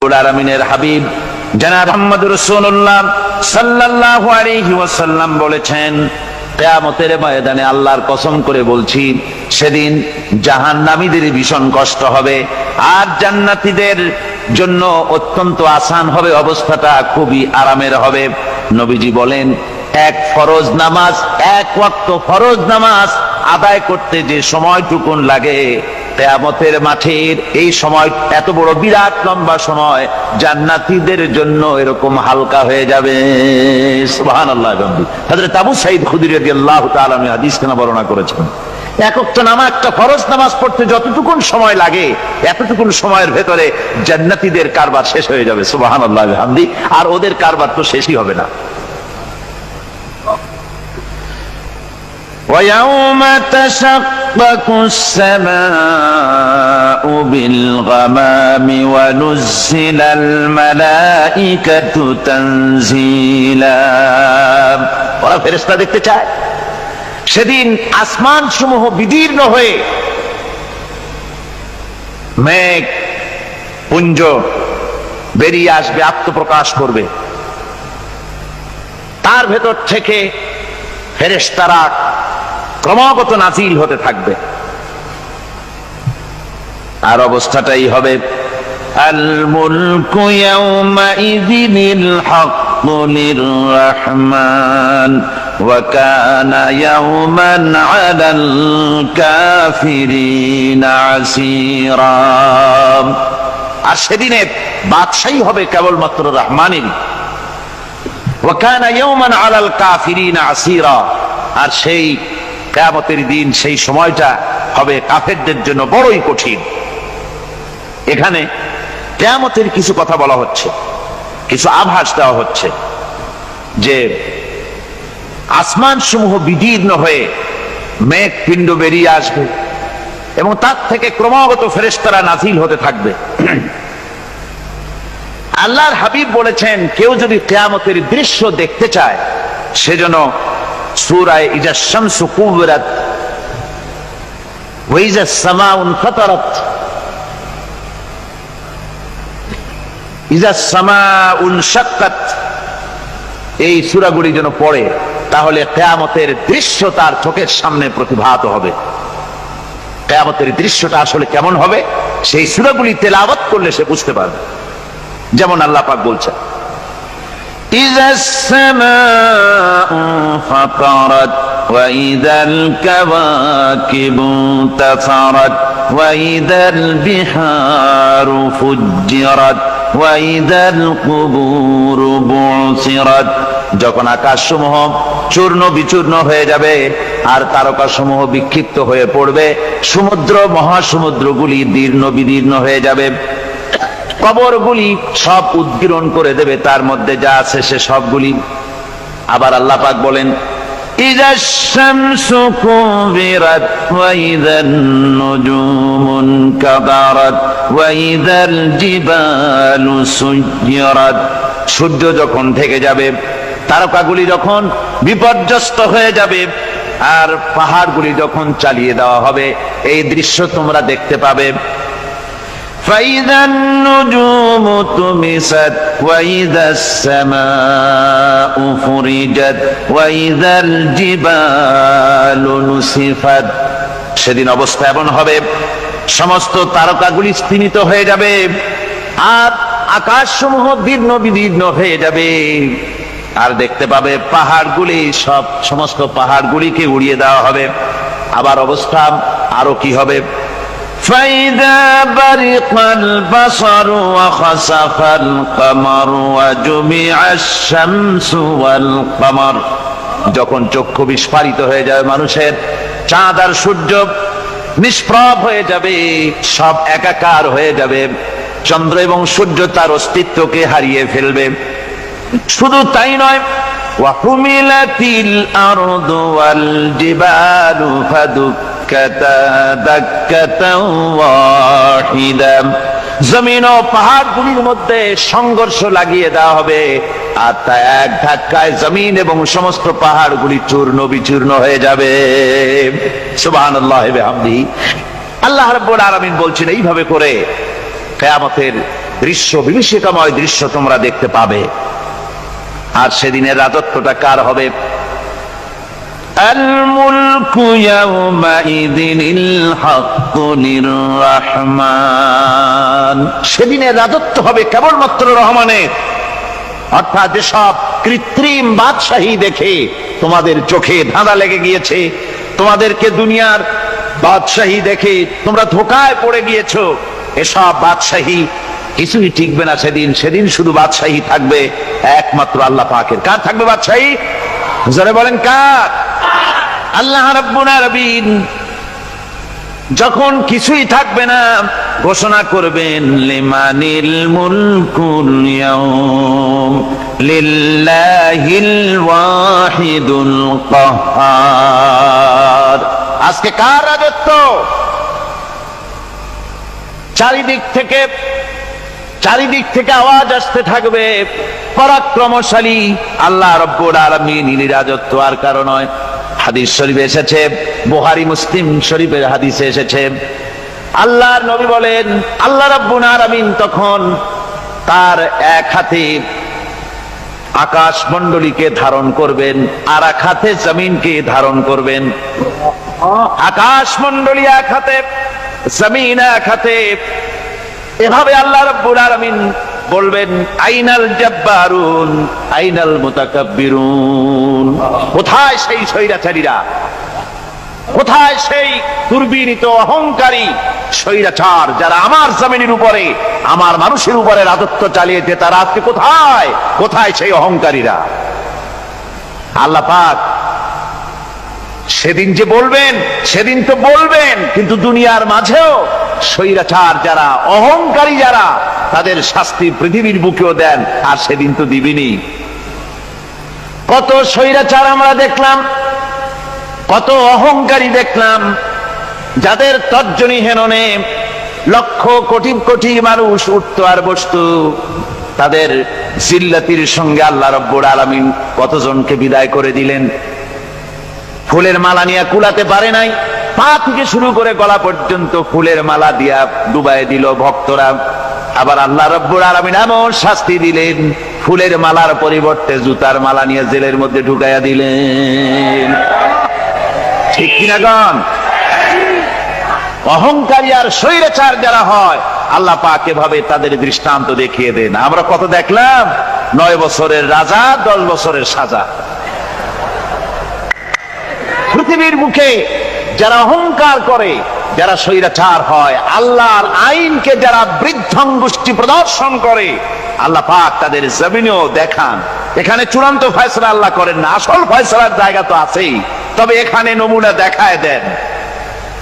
আলামিনের হাবিব জনাব মুহাম্মদুর রাসূলুল্লাহ সাল্লাল্লাহু আলাইহি ওয়াসাল্লাম বলেছেন, কিয়ামতের ময়দানে আল্লাহর কসম করে বলছি, সেদিন জাহান্নামীদের ভীষণ কষ্ট হবে আর জান্নাতীদের জন্য অত্যন্ত আসান হবে, অবস্থাটা খুবই আরামের হবে। নবীজি বলেন, এক ওয়াক্ত ফরজ নামাজ আদায় করতে যে সময়টুকুন লাগে, কিয়ামতের মাঠের এই সময় এত বড় বিরাট লম্বা সময় জান্নাতীদের জন্য এরকম হালকা হয়ে যাবে। সুবহানাল্লাহ। হযরত আবু সাঈদ খুদরী রাদিয়াল্লাহু তাআলা আনহু হাদিসখানা বর্ণনা করেছেন, এক ওয়াক্ত নামাজ, একটা ফরজ নামাজ পড়তে যতটুকুন সময় লাগে এতটুকুন সময়ের ভেতরে জান্নাতীদের কারবার শেষ হয়ে যাবে। সুবহানাল্লাহ বিহামদি। আর ওদের কারবার তো শেষই হবে না। وَيَوْمَ تَشَقَّقُ السَّمَاءُ بِالْغَمَامِ وَنُزِّلَ الْمَلَائِكَةُ تَنزِيلًا। ওরা ফেরেশতা দেখতে চায়। সেদিন আসমান সমূহ বিদীর্ণ হয়ে মেঘ পুঞ্জ বেরিয়ে আসবে, আত্মপ্রকাশ করবে। তার ভেতর থেকে ফেরেশতারা ক্রমাগত নাজিল হতে থাকবে। আর অবস্থাটাই হবে, আল মুলকু ইয়াউমাইযিনিল হাক্কু লিররহমান ওয়া কানা ইয়াওমান আলাল কাফিরিনা আসীরা। আর সেদিনে বাদশাহী হবে কেবলমাত্র রহমানেরই। ওয়া কানা ইয়াওমান আলাল কাফিরিনা আসীরা। আর সেই কিয়ামতের দিন, সেই সময়টা হবে কাফেরদের জন্য বড়ই কঠিন। এখানে কিয়ামতের কিছু কথা বলা হচ্ছে, কিছু আভাস দেওয়া হচ্ছে যে আসমান সমূহ বিদীর্ণ হয়ে মেঘ পিণ্ড বেরিয়ে আসবে এবং তার থেকে ক্রমাগত ফেরেশতারা নাজিল হতে থাকবে। আল্লাহর হাবিব বলেছেন, কেউ যদি কিয়ামতের দৃশ্য দেখতে চায় সেজন্য সূরা ইজা শামসু কুবিরাত ওয়া ইজা সামাউ ফাতারাত, ইজা সামাউ শাক্কাত, এই সূরাগুলি যেন পড়ে, তাহলে কিয়ামতের দৃশ্য তার চোখের সামনে প্রতিভাত হবে। কিয়ামতের দৃশ্যটা আসলে কেমন হবে সেই সূরাগুলি তেলাওয়াত করলে সে বুঝতে পারবে। যেমন আল্লাহ পাক বলছেন, إذا السماء فطرت وإذا الكواكب انتثرت وإذا البحار فجرت وإذا القبور بعثرت। যখন আকাশসমূহ চূর্ণ বিচূর্ণ হয়ে যাবে আর তারকাসমূহ বিক্ষিপ্ত হয়ে পড়বে, সমুদ্র মহাসমুদ্রগুলি দীর্ণ বিদীর্ণ হয়ে যাবে, কবরগুলি সব উদ্গীরণ করে দেবে, তার মধ্যে যা আছে সে সবগুলি। আবার আল্লাহ পাক বলেন, ইযাশ শামসু কুবিরাত ওয়া ইযান নুজুমুন কাদারাত ওয়া ইযাল জিবালু সুয়্যিরাত। সূর্য যখন ঢেকে যাবে, তারকাগুলি যখন বিপর্যস্ত হয়ে যাবে আর পাহাড়গুলি যখন চালিয়ে দেওয়া হবে, এই দৃশ্য তোমরা দেখতে পাবে। فَإِذَا النُّجُومُ طُمِسَتْ وَإِذَا السَّمَاءُ فُرِجَتْ وَإِذَا الْجِبَالُ نُسِفَتْ। সেদিন অবস্থা এমন হবে, সমস্ত তারকাগুলি স্তিমিত হয়ে যাবে আর আকাশসমূহ দীর্ণ বিদীর্ণ হয়ে যাবে। আর দেখতে পাবে পাহাড়গুলি, সমস্ত পাহাড়গুলিকে উড়িয়ে দেওয়া হবে। আবার অবস্থা আরো কি হবে, فَإِذَا بَرِقَ الْبَصَرُ وَخَسَفَ الْقَمَرُ وَجُمِعَ الشَّمْسُ وَالْقَمَرُ। যখন চক্ষু বিস্ফারিত হয়ে যাবে মানুষের, চাঁদ আর সূর্য নিষ্প্রভ হয়ে যাবে, সব একাকার হয়ে যাবে, চন্দ্র এবং সূর্য তার অস্তিত্বকে হারিয়ে ফেলবে। শুধু তাই নয়, وَحُمِلَتِ الْأَرْضُ وَالْجِبَالُ فَدُكَّتَا دَكَّةً وَاحِدَةً। জমিন ও পাহাড়গুলির মধ্যে সংঘর্ষ লাগিয়ে দেওয়া হবে আর তা এক ধাক্কায় জমিন এবং সমস্ত পাহাড়গুলি চূর্ণ বিচূর্ণ হয়ে যাবে। সুবহানাল্লাহি ওয়া বিহামদিহি। আল্লাহ রাব্বুল আলামিন বলছেন, এইভাবে করে কিয়ামতের দৃশ্য, বিভীষিকাময় দৃশ্য তোমরা দেখতে পাবে। আর সেদিনের রাজত্বটা কার হবে? আল মুলকু ইয়াউমাইযিনিল হাক্কু লির-রাহমান। সেদিনের রাজত্ব হবে কেবলমাত্র রহমানের। অর্থাৎ যেসব কৃত্রিম বাদশাহী দেখে তোমাদের চোখে ধাঁধা লেগে গিয়েছে, তোমাদেরকে দুনিয়ার বাদশাহী দেখে তোমরা ধোঁকায় পড়ে গিয়েছো, এসব বাদশাহী কিছুই টিকবে না সেদিন। সেদিন শুধু বাদশাহী থাকবে একমাত্র আল্লাহ পাকের। কার থাকবে বাদশাহী? জোরে বলেন কার? আল্লাহ রাব্বুল আলামিন যখন কিছুই থাকবে না ঘোষণা করবেন লিমানিল মুলকুল ইয়াউম লিল্লাহিল ওয়াহিদুল কাহ্হার। আজকে কার রাজত্ব? চারিদিক থেকে আওয়াজ আসতে থাকবে, পরাক্রমশালী আল্লাহ রাব্বুল আলামিনের রাজত্ব আর কারো নয়। হাদিস শরীফে এসেছে, বুখারী মুসলিম শরীফের হাদিসে এসেছে, আল্লাহর নবী বলেন আল্লাহ রাব্বুল আলামিন তখন তার এক হাতে আকাশ মণ্ডলীকে ধারণ করবেন, আর এক হাতে জমিনকে ধারণ করবেন। আকাশ মণ্ডলী এক হাতে, জমিন এক হাতে। এভাবে আল্লাহ রাব্বুল আলামিন বলবেন আইনাল জাব্বারুন আইনাল মুতাকাব্বিরুন। কোথায় সেই স্বৈরাচারীরা? কোথায় সেই দুর্বিনীত অহংকারী স্বৈরাচার যারা আমার জমিনের উপরে, আমার মানুষের উপরে রাজত্ব চালিয়েছে? তারা আজকে কোথায়? কোথায় সেই অহংকারীরা? আল্লাহ পাক সেদিন যে বলবেন, সেদিন তো বলবেন, কিন্তু দুনিয়ার মাঝেও স্বৈরাচার যারা, অহংকারী যারা, তাদের শাস্তি পৃথিবীর বুকেও দেন, আর সেদিন তো দিবেনই। কত স্বৈরাচার আমরা দেখলাম, কত অহংকারী দেখলাম, যাদের তর্জনী হেননে লক্ষ কোটি কোটি মানুষ উঠতো আর বসতো। তাদের জিল্লাতির সঙ্গে আল্লাহ রাব্বুল আলামিন কতজনকে বিদায় করে দিলেন। ফুলের মালা নিয়ে কুলাতে পারে নাই, পা থেকে শুরু করে গলা পর্যন্ত ফুলের মালা দিয়া ডুবাই দিল ভক্তরা। আবার আল্লাহ রাব্বুল আলামিন এমন শাস্তি দিলেন, ফুলের মালার পরিবর্তে জুতার মালা নিয়ে জেলের মধ্যে ঢুকাইয়া দিলেন। ঠিক কিনা গণ? অহংকারী আর স্বৈরাচার যারা হয়, আল্লাহ পাক এভাবে তাদের দৃষ্টান্ত দেখিয়ে দেন। আমরা কত দেখলাম, 9 বছরের রাজা 10 বছরের সাজা। পৃথিবীর মুখে যারা অহংকার করে, যারা স্বৈরাচার হয়, আল্লাহর আইনকে যারা বৃদ্ধঙ্গুষ্টি প্রদর্শন করে, আল্লাহ পাক তাদের জমিনেও দেখান। এখানে চূড়ান্ত ফয়সালা আল্লাহ করেন না, আসল ফয়সালার জায়গা তো আছেই, তবে এখানে নমুনা দেখায় দেন।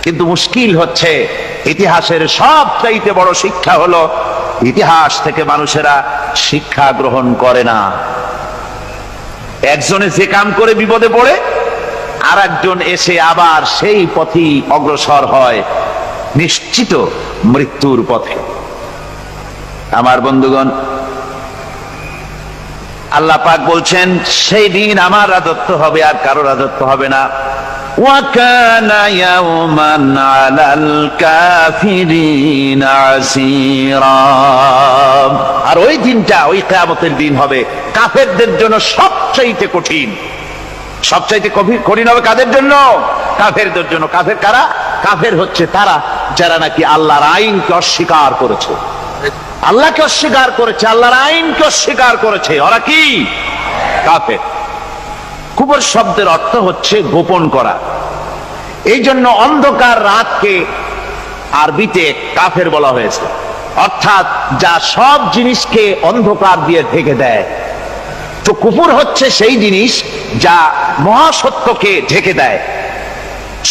কিন্তু মুশকিল হচ্ছে, ইতিহাসের সবচাইতে বড় শিক্ষা হলো ইতিহাস থেকে মানুষেরা শিক্ষা গ্রহণ করে না। একজনে যে কাম করে বিপদে পড়ে, আর একজন এসে আবার সেই পথেই অগ্রসর হয়, নিশ্চিত মৃত্যুর পথে। আমার বন্ধুগণ, আল্লাহ পাক বলছেন সেই দিন আমার রাজত্ব হবে, আর কারো রাজত্ব হবে না। ওয়াকানা ইয়াওমান আলাল কাফিরিনা আসীরা। আর ওই দিনটা, ওই কিয়ামতের দিন হবে কাফেরদের জন্য সবচাইতে কঠিন। সবচাইতে কঠিন হবে কাদের জন্য? কাফেরদের জন্য। কাফের কারা? কাফের হচ্ছে তারা যারা নাকি আল্লাহর আইনকে অস্বীকার করেছে, আল্লাহকে অস্বীকার করেছে, আল্লাহর আইনকে অস্বীকার করেছে। ওরা কি? কাফের। কুফর শব্দের অর্থ হচ্ছে গোপন করা। এই জন্য অন্ধকার রাতকে আরবিতে কাফের বলা হয়েছে, অর্থাৎ যা সব জিনিসকে অন্ধকার দিয়ে ঢেকে দেয়। তো কুফর হচ্ছে সেই জিনিস যা মহাসত্যকে ঢেকে দেয়,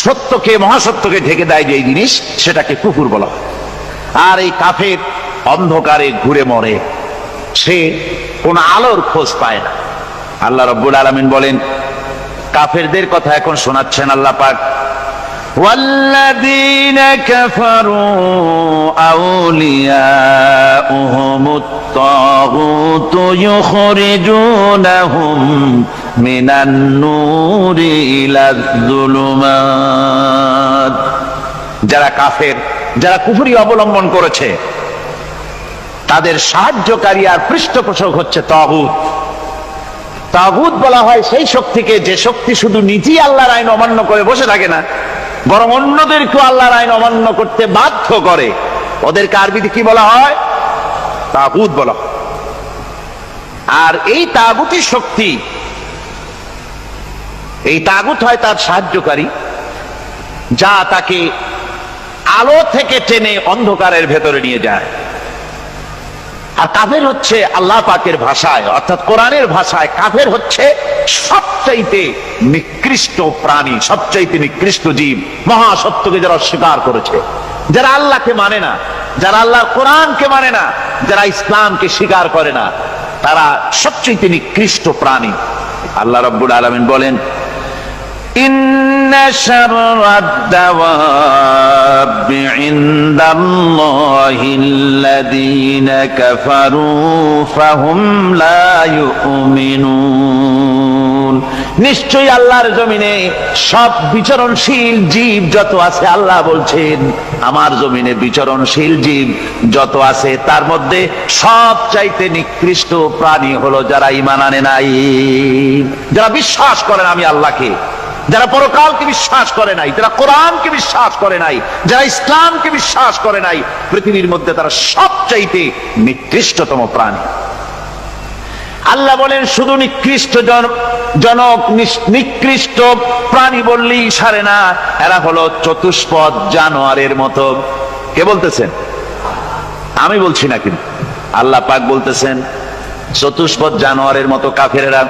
সত্যকে, মহাসত্যকে ঢেকে দেয় যে জিনিস, সেটাকে কুফর বলা হয়। আর এই কাফের অন্ধকারে ঘুরে মরে, সে কোন আলোর খোঁজ পায় না। আল্লাহ রাব্বুল আলামিন বলেন, কাফেরদের কথা এখন শোনাচ্ছেন আল্লাহ পাক, والذين كفروا أولياؤهم الطاغوت يخرجونهم من النور إلى الظلمات। যারা কাফের, যারা কুফরি অবলম্বন করেছে, তাদের সাহায্যকারী আর পৃষ্ঠপোষক হচ্ছে তাগুত। তাগুত বলা হয় সেই শক্তিকে যে শক্তি শুধু নিজেই আল্লাহর আইন অমান্য করে বসে থাকে না, বরং অন্যদেরকেও আল্লাহর আইন অমান্য করতে বাধ্য করে। ওদেরকে আরবিতে কি বলা হয়? তাগুত বলা হয়। আর এই তাগুতি শক্তি, এই তাগুত হয় তার সাহায্যকারী, যা তাকে আলো থেকে টেনে অন্ধকারের ভেতরে নিয়ে যায়। আর কাফের হচ্ছে আল্লাহ পাকের ভাষায় অর্থাৎ কোরআনের ভাষায় কাফের হচ্ছে সবচাইতে নিকৃষ্ট প্রাণী, সবচাইতে নিকৃষ্ট জীব। মহাসত্যকে যারা অস্বীকার করেছে, যারা আল্লাহকে মানে না, যারা আল্লাহর কোরআনকে মানে না, যারা ইসলামকে স্বীকার করে না, তারা সবচাইতে নিকৃষ্ট প্রাণী। আল্লাহ রাব্বুল আলামিন বলেন, ইন্না শাররাদ দাওয়াবি ইনদাল্লাহিল্লাযীনা কাফারু ফাহুম লা ইউমিনুন। নিশ্চয়ই আল্লাহর জমিনে সব বিচরণশীল জীব যত আছে, আল্লাহ বলছেন আমার জমিনে বিচরণশীল জীব যত আছে তার মধ্যে সবচাইতে নিকৃষ্ট প্রাণী হলো যারা ঈমান আনে নাই, যারা বিশ্বাস করে না আমি আল্লাহকে, যারা পরকালকে বিশ্বাস করে নাই, যারা কোরআনকে বিশ্বাস করে নাই, যারা ইসলামকে বিশ্বাস করে নাই, পৃথিবীর মধ্যে তারা সবচাইতে নিকৃষ্টতম প্রাণী। আল্লাহ বলেন শুধু নিকৃষ্ট জনক নিকৃষ্ট প্রাণী বললেই সারে না, এরা হলো চতুষ্পদ জানোয়ারের মতো। কে বলতেছেন? আমি বলছি না, কিন্তু আল্লাহ পাক বলতেছেন চতুষ্পদ জানোয়ারের মতো কাফেরেরা।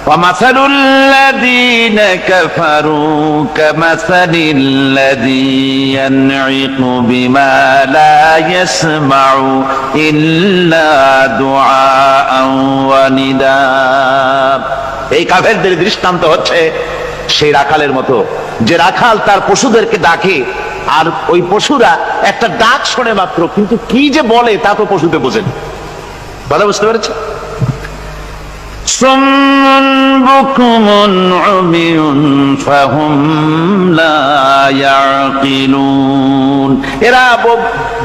وَمَثَلُ الَّذِينَ كَفَرُوا كَمَثَلِ الَّذِي يَنْعِقُ بِمَا لَا يَسْمَعُ إِلَّا دُعَاءً وَنِدَاءً। এই কাফেরদের দৃষ্টান্ত হচ্ছে সেই রাখালের মতো, যে রাখাল তার পশুদেরকে ডাকে আর ওই পশুরা একটা ডাক শোনে মাত্র, কিন্তু কি যে বলে তা তো পশুতে বোঝেন। কথা বুঝতে পেরেছে? সুম্মুন বুকুমুন উমিয়ুন ফাহুম লা ইয়াকিলুন। এরা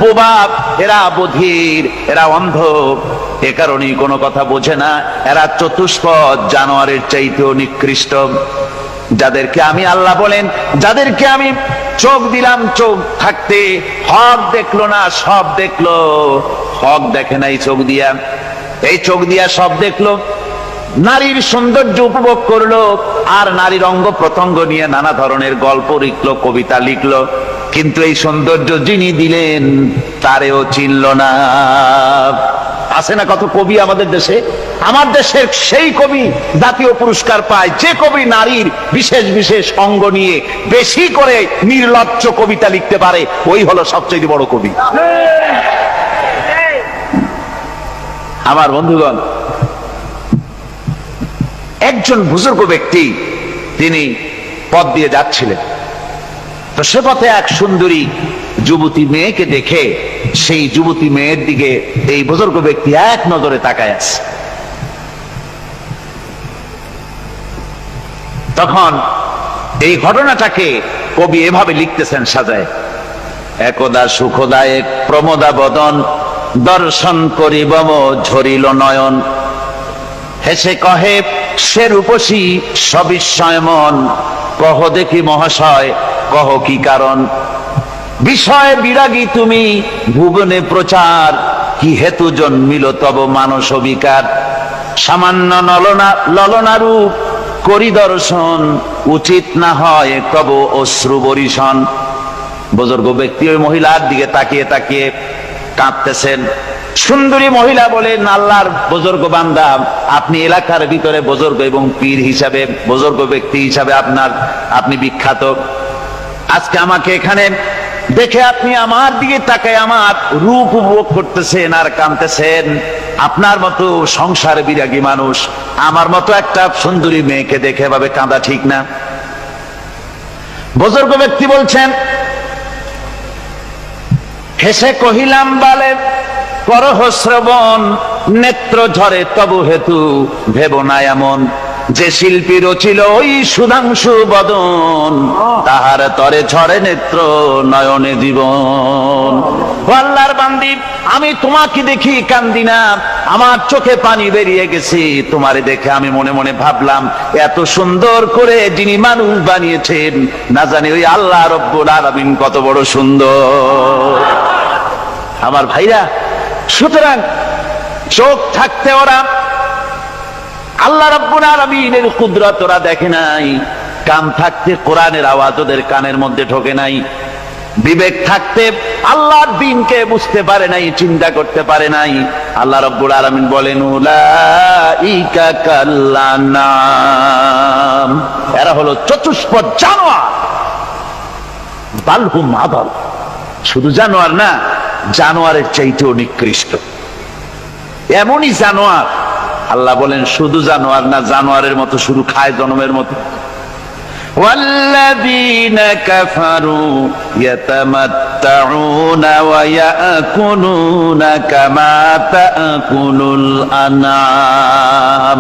বোবা, এরা বধির, এরা অন্ধ, এ কারণেই কোনো কথা বোঝে না। এরা চতুষ্পদ জানোয়ারের চাইতেও নিকৃষ্ট। যাদেরকে আমি আল্লাহ বলেন, যাদেরকে আমি চোখ দিলাম, চোখ থাকতে হক দেখলো না, সব দেখলো। হক দেখে নাই চোখ দিয়া, এই চোখ দিয়া সব দেখলো। নারীর সৌন্দর্য উপভোগ করলো আর নারীর অঙ্গ প্রত্যঙ্গ নিয়ে নানা ধরনের গল্প লিখলো, কবিতা লিখলো, কিন্তু এই সৌন্দর্য যিনি দিলেন তারেও চিনল না। আছে না কত কবি আমাদের দেশে? আমার দেশের সেই কবি জাতীয় পুরস্কার পায় যে কবি নারীর বিশেষ বিশেষ অঙ্গ নিয়ে বেশি করে নির্লজ্জ কবিতা লিখতে পারে, ওই হলো সবচেয়ে বড় কবি। আমার বন্ধুগণ, একজন বুজুর্গ ব্যক্তি তিনি পথ দিয়ে যাচ্ছিলেন, তো সে পথে এক সুন্দরী যুবতী মেয়েকে দেখে সেই যুবতী মেয়ের দিকে এই বুজুর্গ ব্যক্তি এক নজরে তাকায় আছে। তখন এই ঘটনাটাকে কবি এভাবে লিখতেছেন সাজায়, একদা সুখদায়ক প্রমোদা বদন দর্শন করিব ঝরিল নয়ন, হেসে কহে সে রূপসী সবিস্ময় মন, কহ দেখি মহাশয় কহ কি কারণ, বিষয় বিরাগী তুমি ভুবনে প্রচার, কি হেতু জন্মিল তব মানস বিকার, সামান্য ললনা রূপ করি দর্শন, উচিত না হয় তব অশ্রু বরিশন। বুজুর্গ ব্যক্তি ওই মহিলার দিকে তাকিয়ে তাকিয়ে কাঁদতেছেন। সুন্দরী মহিলা বলেন, আল্লাহর বুজুর্গ বান্দা, আপনি এলাকার ভিতরে বুজুর্গ এবং পীর হিসাবে, বুজুর্গ ব্যক্তি হিসাবে আপনি বিখ্যাত। আজকে আমাকে এখানে দেখে আপনি আমার দিকে তাকায় আমার রূপ উপভোগ করতেছেন আর কাঁদতেছেন। আপনার মতো সংসার বিরাগী মানুষ আমার মতো একটা সুন্দরী মেয়েকে দেখে ভাবে কাঁদা ঠিক না। বুজুর্গ ব্যক্তি বলছেন, হেসে কহিলাম বালে করহ শ্রবণ, নেত্র ঝরে তবু হেতু ভেব না এমন, যে শিল্পী রচিল ওই সুধাংশু বদন, তাহার তরে ঝরে নেত্র নয়নে জীবন। আল্লাহর বান্দি, আমি তোমাকে দেখি কান্দি না, আমার চোখে পানি বেরিয়ে গেছে। তোমারে দেখে আমি মনে মনে ভাবলাম, এত সুন্দর করে যিনি মানুষ বানিয়েছেন, না জানি ওই আল্লাহ রব্বুল আলামিন কত বড় সুন্দর। আমার ভাইরা, সুতরাং চোখ থাকতে ওরা আল্লাহ রাব্বুল আলামিনের কুদরত ওরা দেখে নাই, কান থাকতে কোরআনের আওয়াজ ওদের কানের মধ্যে ঢোকে নাই, বিবেক থাকতে আল্লাহর দ্বীনকে বুঝতে পারে নাই, চিন্তা করতে পারে নাই। আল্লাহ রাব্বুল আলামিন বলেন, উলাইকা কাল্লানাম, এরা হলো চতুষ্পদ জানোয়ার, বালহুম আদাল, শুধু জানোয়ার না, জানোয়ারের চাইতেও নিকৃষ্ট। এমনই জানোয়ার, আল্লাহ বলেন শুধু জানোয়ার না, জানোয়ারের মতো শুধু খায় জনমের মতো। والذين كفروا يتمتعون ويأكلون كما تأكل الأنعام।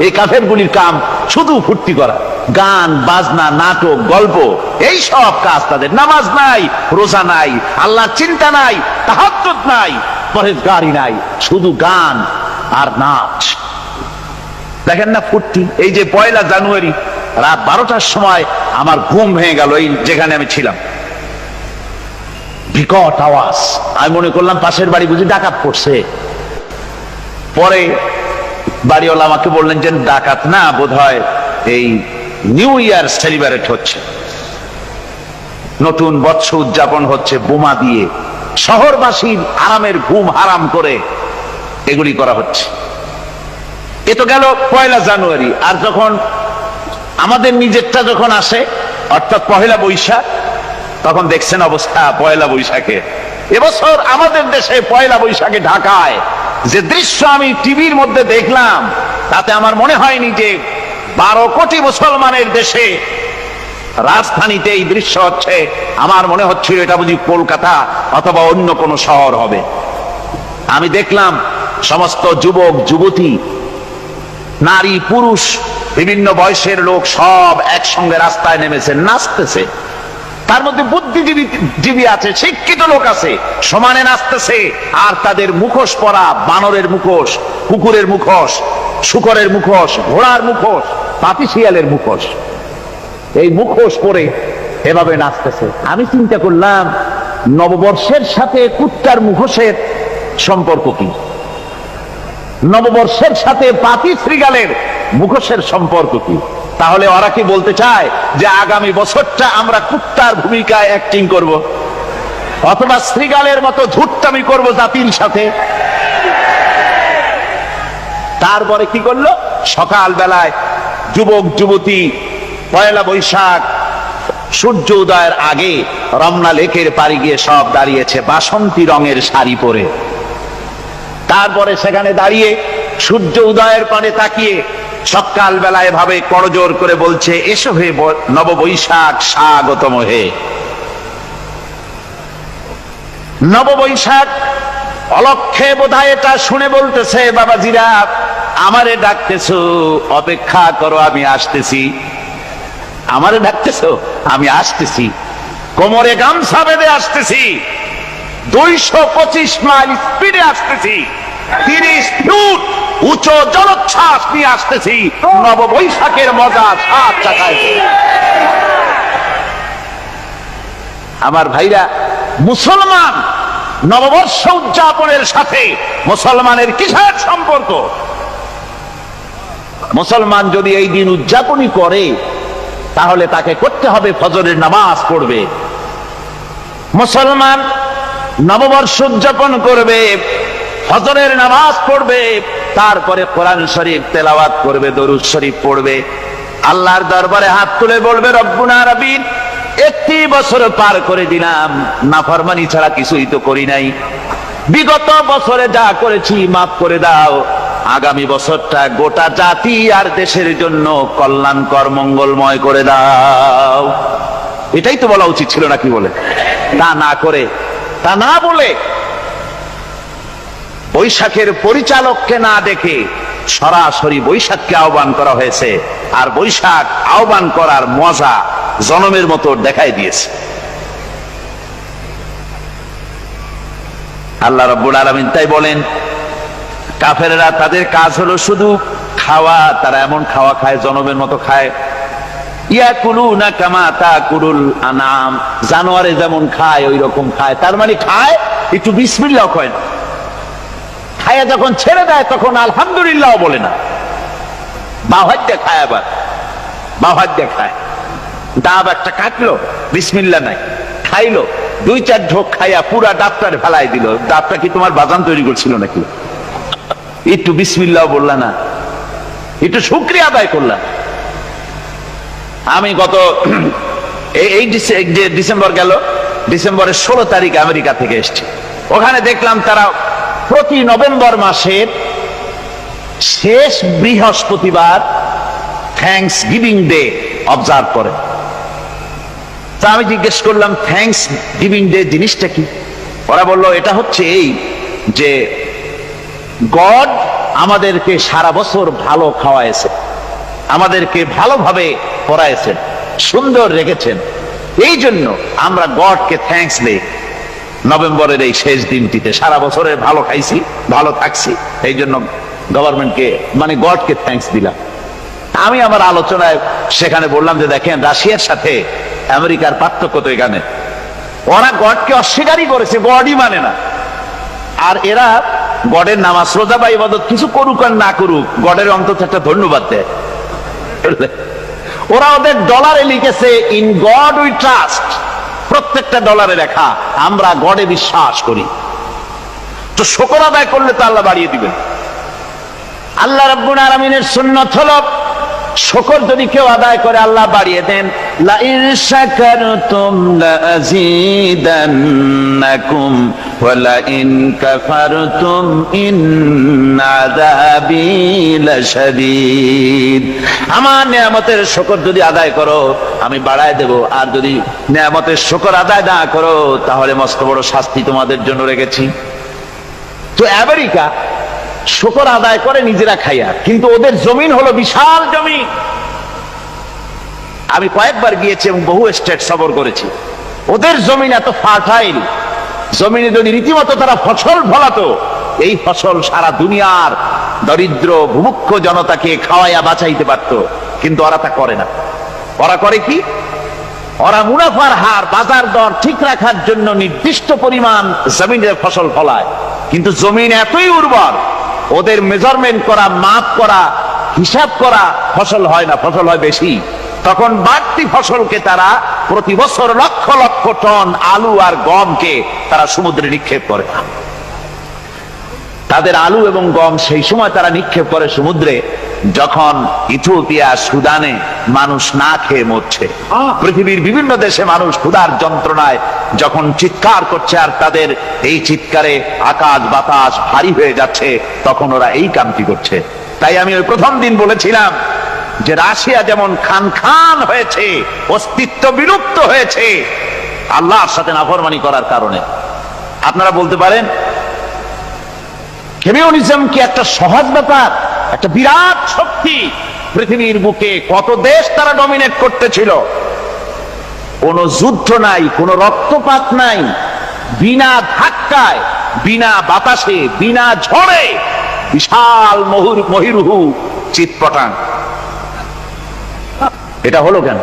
এই কাফেরগুলির কাম শুধু ফুর্তি করা, গান বাজনা, নাটক, গল্প, এই সব কাজ তাদের। নামাজ নাই, রোজা নাই, আল্লাহর চিন্তা নাই, তাহাজ্জুদ নাই, পরহেজগারি নাই, শুধু গান আর নাচ। দেখেন না ফুর্তি। এই যে 1 জানুয়ারি রাত 12টার সময় আমার ঘুম ভেঙে গেল, এই যেখানে আমি ছিলাম, বিকট আওয়াজ। আমি মনে করলাম পাশের বাড়ি বুঝি ডাকাত পড়ছে। পরে বাড়িওয়ালা আমাকে বললেন যে ডাকাত না, বোধহয় এই নিউ ইয়ার সেলিব্রেট হচ্ছে, নতুন বৎসর উদযাপন হচ্ছে বোমা দিয়ে, শহরবাসীর আরামের ঘুম হারাম করে এগুলি করা হচ্ছে। এ তো গেল 1 জানুয়ারি। আর যখন আমাদের নিজেরটা যখন আসে, অর্থাৎ 1 বৈশাখ, তখন দেখছেন অবস্থা 1 বৈশাখে। এবছর আমাদের দেশে 1 বৈশাখে ঢাকায় যে দৃশ্য আমি টিভির মধ্যে দেখলাম, তাতে আমার মনে হয়নি যে 12 কোটি মুসলমানের দেশে রাজধানীতে এই দৃশ্য হচ্ছে। আমার মনে হচ্ছিল এটা বুঝি কলকাতা অথবা অন্য কোনো শহর হবে। আমি দেখলাম সমস্ত যুবক যুবতী, নারী পুরুষ, বিভিন্ন বয়সের লোক সব একসঙ্গে রাস্তায় নেমেছে, নাচতেছে। তার মধ্যে বুদ্ধিজীবী আছে, শিক্ষিত লোক আছে, সমানে নাচতেছে। আর তাদের মুখোশ পরা, বানরের মুখোশ, কুকুরের মুখোশ, শূকরের মুখোশ, ঘোড়ার মুখোশ, পাপী শিয়ালের মুখোশ, এই মুখোশ পরে এভাবে নাচতেছে। আমি চিন্তা করলাম, নববর্ষের সাথে কুত্তার মুখোশের সম্পর্ক কি? নববর্ষের সাথে পাপী শৃগালের মুখোশের সম্পর্ক কি? তাহলে ওরা কি বলতে চায় যে আগামী বছরটা আমরা কুত্তার ভূমিকায় অ্যাক্টিং করব, অথবা শৃগালের মতো ধূর্তামি করব জাতির সাথে? তারপরে কি করলো? সকাল বেলায় যুবক যুবতী 1 বৈশাখ সূর্য উদয়ের আগে রমনা লেকের পাড়ে গিয়ে সব দাঁড়িয়েছে বাসন্তী রঙের শাড়ি পরে। তারপরে সেখানে দাঁড়িয়ে সূর্য উদয়ের পানে তাকিয়ে সকাল বেলায় ভাবে করজোর করে বলছে, এসো হে নববৈশাখ, স্বাগতম হে নববৈশাখ। অলক্ষে বোধহয় এটা শুনে বলতেছে, বাবাজিরা আমারে ডাকতেছো, অপেক্ষা করো, আমি আসতেছি। আমারে ডাকতেছো, আমি আসতেছি, কোমরে গামছা বেঁধে আসতেছি, 225 মাইল স্পিডে আসতেছি, 30 ফুট উঁচু জলোচ্ছ্বাস নিয়ে আসতেছি, নববৈশাখের মজা সাত চাকায়। আমার ভাইরা, মুসলমান নববর্ষ উদযাপনের সাথে মুসলমানের কিসের সম্পর্ক? মুসলমান যদি এই দিন উদযাপনই করে, তাহলে তাকে করতে হবে ফজরের নামাজ পড়বে। মুসলমান নববর্ষ উদযাপন করবে, ফজরের নামাজ পড়বে, তারপরে কোরআন শরীফ তেলাওয়াত করবে, দরুদ শরীফ পড়বে, আল্লাহর দরবারে হাত তুলে বলবে, রব্বুনা রাব্বিন, একটি বছর পার করে দিলাম, নাফরমানি ছাড়া কিছুই তো করি নাই, বিগত বছরে যা করেছি মাফ করে দাও, আগামী বছরটা গোটা জাতি আর দেশের জন্য কল্যাণকর মঙ্গলময় করে দাও। এটাই তো বলা উচিত ছিল নাকি বলে? তা না করে, তা না বলে, বৈশাখের পরিচালককে না দেখে সরাসরি বৈশাখকে আহ্বান করা হয়েছে, আর বৈশাখ আহ্বান করার মজা জনমের মতো দেখাই দিয়েছে। আল্লাহ রাব্বুল আলামিন তাই বলেন, কাফেররা তাদের কাজ হলো শুধু খাওয়া, তারা এমন খাওয়া খায় জনমের মতো খায়। ইয়াকুলুনা কামা তাকুলুল আনাম, জানোয়ারে যেমন খায় ওই রকম খায়। তার মানে খায়, একটু বিসমিল্লাহ কয় না, খায়া যখন ছেড়ে দেয় তখন আলহামদুলিল্লাহ বলে না, বাহাত দিয়ে খায়, আবার বাহাত দিয়ে খায়। ডাব একটা কাটলো, বিসমিল্লাহ নাই, খাইলো, 2-4 ঢোক খাইয়া পুরা ডাবটারে ফেলাই দিল। ডাবটা কি তোমার বাজান তৈরি করছিল নাকি? একটু বিসমিল্লাহ বললা না, একটু শুকরিয়া আদায় করলাম। আমি গত এই ডিসেম্বর গেল, ডিসেম্বরের 16 তারিখ আমেরিকা থেকে এসেছি। ওখানে দেখলাম তারা প্রতি নভেম্বর মাসের শেষ বৃহস্পতিবার থ্যাঙ্কস গিভিং ডে অবজার্ভ করে। তা আমি জিজ্ঞেস করলাম, থ্যাঙ্কস গিভিং ডে জিনিসটা কি? ওরা বলল, এটা হচ্ছে এই যে গড আমাদেরকে সারা বছর ভালো খাওয়াইছে, আমাদেরকে ভালোভাবে পড়াইছেন, সুন্দর রেখেছেন, এই জন্য আমরা গডকে থ্যাঙ্কস দেই নভেম্বরের এই শেষ দিনটিতে। সারা বছরে ভালো খাইছি, ভালো থাকছি, এই জন্য গভর্নমেন্টকে মানে গডকে থ্যাঙ্কস দিলাম। আমি আমার আলোচনায় সেখানে বললাম যে দেখেন, রাশিয়ার সাথে আমেরিকার পার্থক্য তো এখানে, ওরা গডকে অস্বীকারই করেছে, গডই মানে না। আর এরা গডের নামাজ রোজা বা ইবাদত কিছু করুক আর না করুক, গডের অন্তত একটা ধন্যবাদ দেয়। ওরা ওদের ডলারে লিখেছে, ইন গড উই ট্রাস্ট, প্রত্যেকটা ডলারে লেখা আমরা গডে বিশ্বাস করি। তো শুকর আদায় করলে তো আল্লাহ বাড়িয়ে দিবেন। আল্লাহ রাব্বুল আলামিনের সুন্নাত হলো, শুকর যদি কেউ আদায় করে আল্লাহ বাড়িয়ে দেন। লা ইন শাকারতুম লাযীদান্নাকুম ওয়া লা ইন কাফারতুম ইন্না আযাবী লাশাদীদ। আমার নিয়ামতের শুকর যদি আদায় করো আমি বাড়ায় দেব, আর যদি নিয়ামতের শুকর আদায় না করো তাহলে মস্ত বড় শাস্তি তোমাদের জন্য রেখেছি। তো আমেরিকা শুকর আদায় করে নিজেরা খাইয়া, কিন্তু ওদের জমিন হলো বিশাল জমিন। আমি কয়েকবার গিয়েছি এবং বহু স্টেট সফর করেছি। ওদের জমিন এত ফার্টাইল, জমিনে যদি রীতিমতো তারা ফসল ফলাতো, এই ফসল সারা দুনিয়ার দরিদ্র ভূমুক্ষ জনতাকে খাওয়াইয়া বাঁচাইতে পারত। কিন্তু ওরা তা করে না। ওরা করে কি? ওরা মুনাফার হার, বাজার দর ঠিক রাখার জন্য নির্দিষ্ট পরিমাণ জমিনে ফসল ফলায়, কিন্তু জমিন এতই উর্বর, ওদের মেজারমেন্ট করা, মাপ করা, হিসাব করা ফসল হয় না, ফসল হয় বেশি। তখন বাড়তি ফসলকে তারা প্রতি বছর লক্ষ লক্ষ টন আলু আর গমকে তারা সমুদ্রে নিক্ষেপ করে। তাদের আলু এবং গম সেই সময় তারা নিক্ষেপ করে সমুদ্রে যখন ইথিওপিয়া, সুদানে মানুষ না খেয়ে মরছে। পৃথিবীর বিভিন্ন দেশে মানুষ ক্ষুধার যন্ত্রণায় যখন চিৎকার করছে, আর তাদের এই চিৎকারে আকাশ বাতাস ভারী হয়ে যাচ্ছে, তখন ওরা এই কামটি করছে। তাই আমি ওই প্রথম দিন বলেছিলাম যে রাশিয়া যেমন খান খান হয়েছে, অস্তিত্ব বিলুপ্ত হয়েছে আল্লাহর সাথে নাফরমানি করার কারণে। আপনারা বলতে পারেন কমিউনিজম কি একটা সহজ ব্যাপার? একটা বিরাট শক্তি, পৃথিবীর বুকে কত দেশ তারা ডমিনেট করতেছিল। কোন যুদ্ধ নাই, কোন রক্তপাত নাই, বিনা ধাক্কায়, বিনা বাতাসে, বিনা ঝড়ে বিশাল মহিরুহু চিৎপটাং। এটা হলো কেন?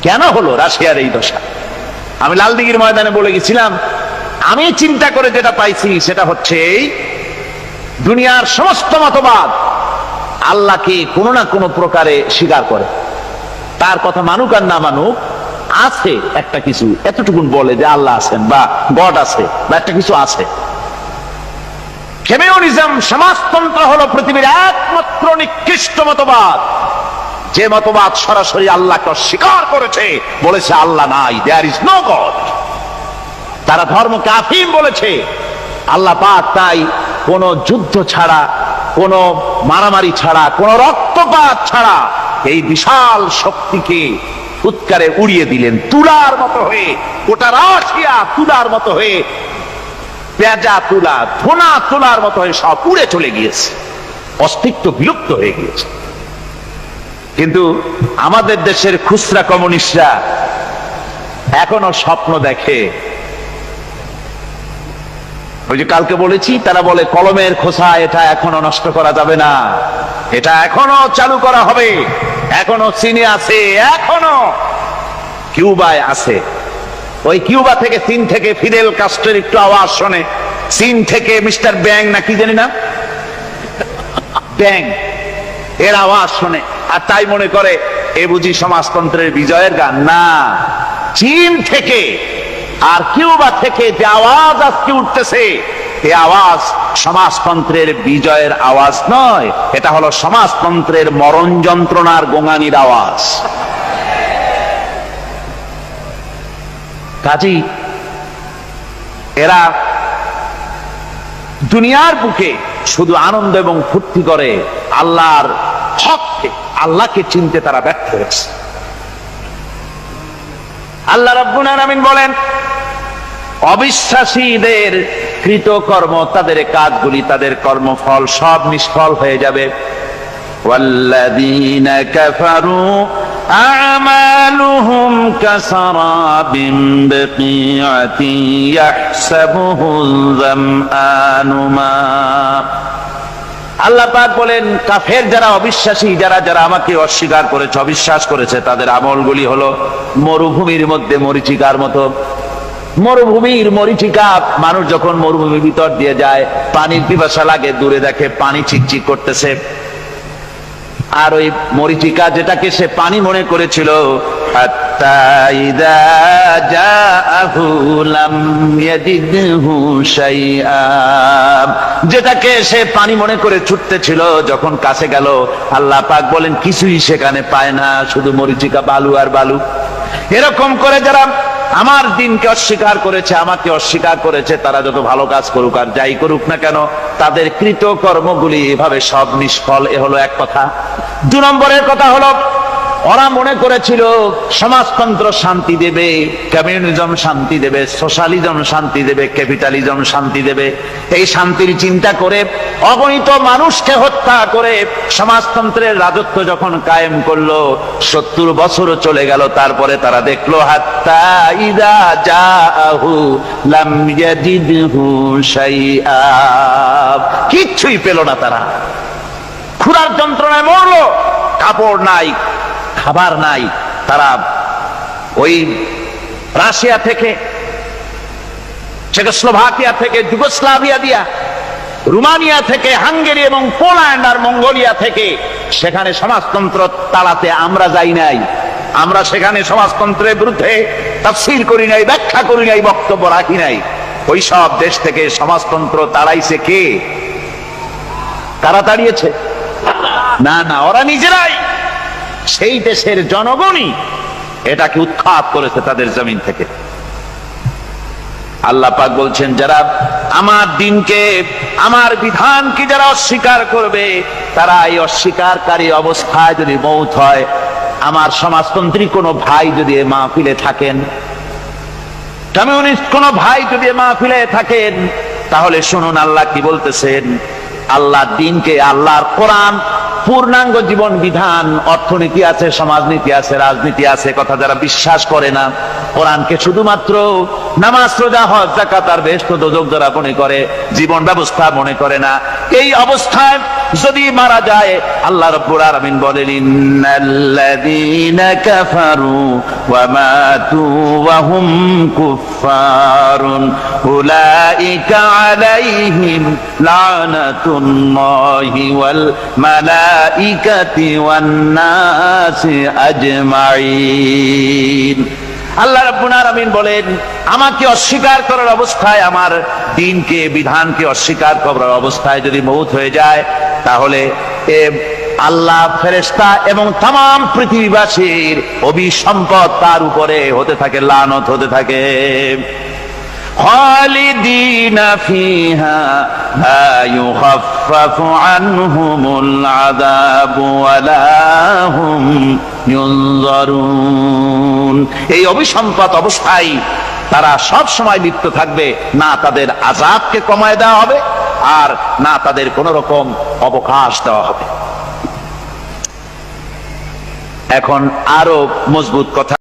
কেন হলো রাশিয়ার এই দশা? আমি লালদিঘির ময়দানে বলে গেছিলাম, আমি চিন্তা করে যেটা পাইছি সেটা হচ্ছে এই, দুনিয়ার সমস্ত মতবাদ আল্লাহকে কোনো না কোনো প্রকারে স্বীকার করে। তার কথা মানুক আর না মানুক, আছে একটা কিছু, এতটুকুন বলে যে আল্লাহ আছেন বা গড আছে বা একটা কিছু আছে। কমিউনিজম, সমাজতন্ত্র হলো পৃথিবীর একমাত্র নিকৃষ্ট মতবাদ, যে মতবাদ সরাসরি আল্লাহকে অস্বীকার করেছে, বলেছে আল্লাহ নাই, দেয়ার ইজ নো গড। তারা ধর্মকে আফিম বলেছে। আল্লাহ পাক তাই কোন যুদ্ধ ছাড়া, কোন মারামারি ছাড়া, কোন রক্তপাত ছাড়া এই বিশাল শক্তিকে উৎকারে উড়িয়ে দিলেন, তুলার মতো হয়ে। গোটা রাশিয়া তুলার মতো হয়ে, পেঁজা তুলা, ধোনা তুলার মতো হয়ে সব উড়ে চলে গিয়েছে। অস্তিত্ব বিলুপ্ত হয়ে গিয়েছে। কিন্তু আমাদের দেশের খুচরা কমিউনিস্টরা এখনো স্বপ্ন দেখে। ওই যে কালকে বলেছি, তারা বলে কলমের খোসা এটা এখনো নষ্ট করা যাবে না, এটা এখনো চালু করা হবে। এখনো চীনে আছে, এখনো কিউবায় আছে। ওই কিউবা থেকে, চীন থেকে ফিদেল কাস্ট্রোর একটু আওয়াজ শোনে, চীন থেকে মিস্টার ব্যাং না কি জানি না, ব্যাং, এর আওয়াজ শোনে আর তাই মনে করে এ বুঝি সমাজতন্ত্রের বিজয়ের গান। না, চীন থেকে আর কিউবা থেকে যে আওয়াজ আজকে উঠতেছে, এই আওয়াজ সমাজতন্ত্রের বিজয়ের আওয়াজ নয়, এটা হলো সমাজতন্ত্রের মরণ যন্ত্রণার গোঙানির আওয়াজ। কাজী এরা দুনিয়ার বুকে শুধু আনন্দ এবং ফুর্তি করে, আল্লাহর হককে, আল্লাহকে চিনতে তারা ব্যর্থ হয়েছে। আল্লাহ রাব্বুল আলামিন বলেন, অবিশ্বাসীদের কৃতকর্ম, তাদের কাজগুলি, তাদের কর্মফল সব নিষ্ফল হয়ে যাবে। ওয়াল্লাযীনা কাফারু আ'মালুহুম কাসারাবিন বিকিআতিন ইয়াহসাবুহুল যামআনু মা। আল্লাহ পাক বলেন, কাফের যারা, অবিশ্বাসী যারা, যারা আমাকে অস্বীকার করেছে, অবিশ্বাস করেছে, তাদের আমলগুলি হলো মরুভূমির মধ্যে মরীচিকার মতো। মরুভূমির মরীচিকা, মানুষ যখন মরুভূমির ভিতর দিয়ে যায়, পানির পিপাসা লাগে, দূরে দেখে পানি চিকচিক করতেছে, আর ওই মরীচিকা যেটাকে সে পানি মনে করেছিল, হাত্তা ইযা জাআহু লাম ইয়াজিদহু শাইআ, যেটাকে সে পানি মনে করে ছুটতেছিল, যখন কাছে গেল, আল্লাহ পাক বলেন কিছুই সেখানে পায় না, শুধু মরীচিকা, বালু আর বালু। এরকম করে যারা আমার দিনকে অস্বীকার করেছে, আমাকে অস্বীকার করেছে, তারা যত ভালো কাজ করুক আর যাই করুক না কেন, তাদের কৃত কর্মগুলি এভাবে সব নিষ্ফল। এ হলো এক কথা। 2 নম্বরের কথা হলো, ওরা মনে করেছিল সমাজতন্ত্র শান্তি দেবে, কমিউনিজম শান্তি দেবে, সোশ্যালিজম শান্তি দেবে, ক্যাপিটালিজম শান্তি দেবে। এই শান্তির চিন্তা করে অগণিত মানুষকে হত্যা করে সমাজতন্ত্রের রাজত্ব যখন কায়েম করলো, 70 বছরও চলে গেল, তারপরে তারা দেখলো হাত্তা ইযা জাআহু লাম ইয়াজিদহু শাইআ, কিচ্ছুই পেল না। তারা ক্ষুধার যন্ত্রণায় মরলো, কাপড় নাই, খাবার নাই। তারা ওই রাশিয়া থেকে, চেকোস্লোভাকিয়া থেকে, যুগোস্লাভিয়া দিয়া, রোমানিয়া থেকে, হাঙ্গেরি এবং পোল্যান্ড আর মঙ্গোলিয়া থেকে, সেখানে সমাজতন্ত্র তাড়াতে আমরা যাই নাই। আমরা সেখানে সমাজতন্ত্রের বিরুদ্ধে তাফসীর করি নাই, ব্যাখ্যা করি নাই, বক্তব্য রাখি নাই। ওই সব দেশ থেকে সমাজতন্ত্র তাড়াইছে কে? তারা তাড়িয়েছে? না না, ওরা নিজেরাই, সেই দেশের জনগণই এটাকে উৎখাত করেছে তাদের জমিন থেকে। আল্লাহ পাক বলছেন, যারা আমার দিনকে, আমার বিধানকে যারা অস্বীকার করবে, তারা এই অস্বীকারী অবস্থায় যদি মৌত হয়, আমার সমাজতন্ত্রী কোনো ভাই যদি এ মাহফিলে থাকেন, কমিউনিস্ট কোনো ভাই যদি এ মাহফিলে থাকেন, তাহলে শুনুন আল্লাহ কি বলতেছেন। আল্লাহর দিনকে, আল্লাহর কোরআন, পূর্ণাঙ্গ জীবন বিধান, অর্থনীতি আছে, সমাজনীতি আছে, রাজনীতি আছে, কথা যারা বিশ্বাস করে না, কোরআনকে শুধুমাত্র নামাজ, রোজা, হজ, যাকাত আর বেহেশত দোজখ যারা মনে করে, জীবন ব্যবস্থা মনে করে না, এই অবস্থায় যদি মারা যায়, আল্লাহ রাব্বুল আলামিন বলেন, ইন্নাল্লাযীনা কাফারু ওয়া মাতু ওয়া হুম কুফফারুন উলাইকা আলাইহিম লানাতুল্লাহি ওয়াল মালাইকাতি ওয়ান নাসি আজমাইন। আল্লাহ রাব্বুল আলামিন বলেন, আমাকে অস্বীকার করার অবস্থায়, আমার দিনকে, বিধানকে অস্বীকার করার অবস্থায় যদি মৌত হয়ে যায়, তাহলে আল্লাহ, ফেরেশতা এবং তাম পৃথিবীবাসীর অভিসম্পদ তার উপরে হতে থাকে, লানত হতে থাকে। খালিদিনা ফিহা লা ইউখাফফাফু আনহুমুল আযাবু ওয়া লা হুম ইউনজারুন। এই অভিসম্পদ অবস্থায় তারা সব সময় লিপ্ত থাকবে, না তাদের আযাবকে কমায় দেওয়া হবে, আর না তাদের কোন রকম অবকাশ দেওয়া হবে। এখন আরো মজবুত কথা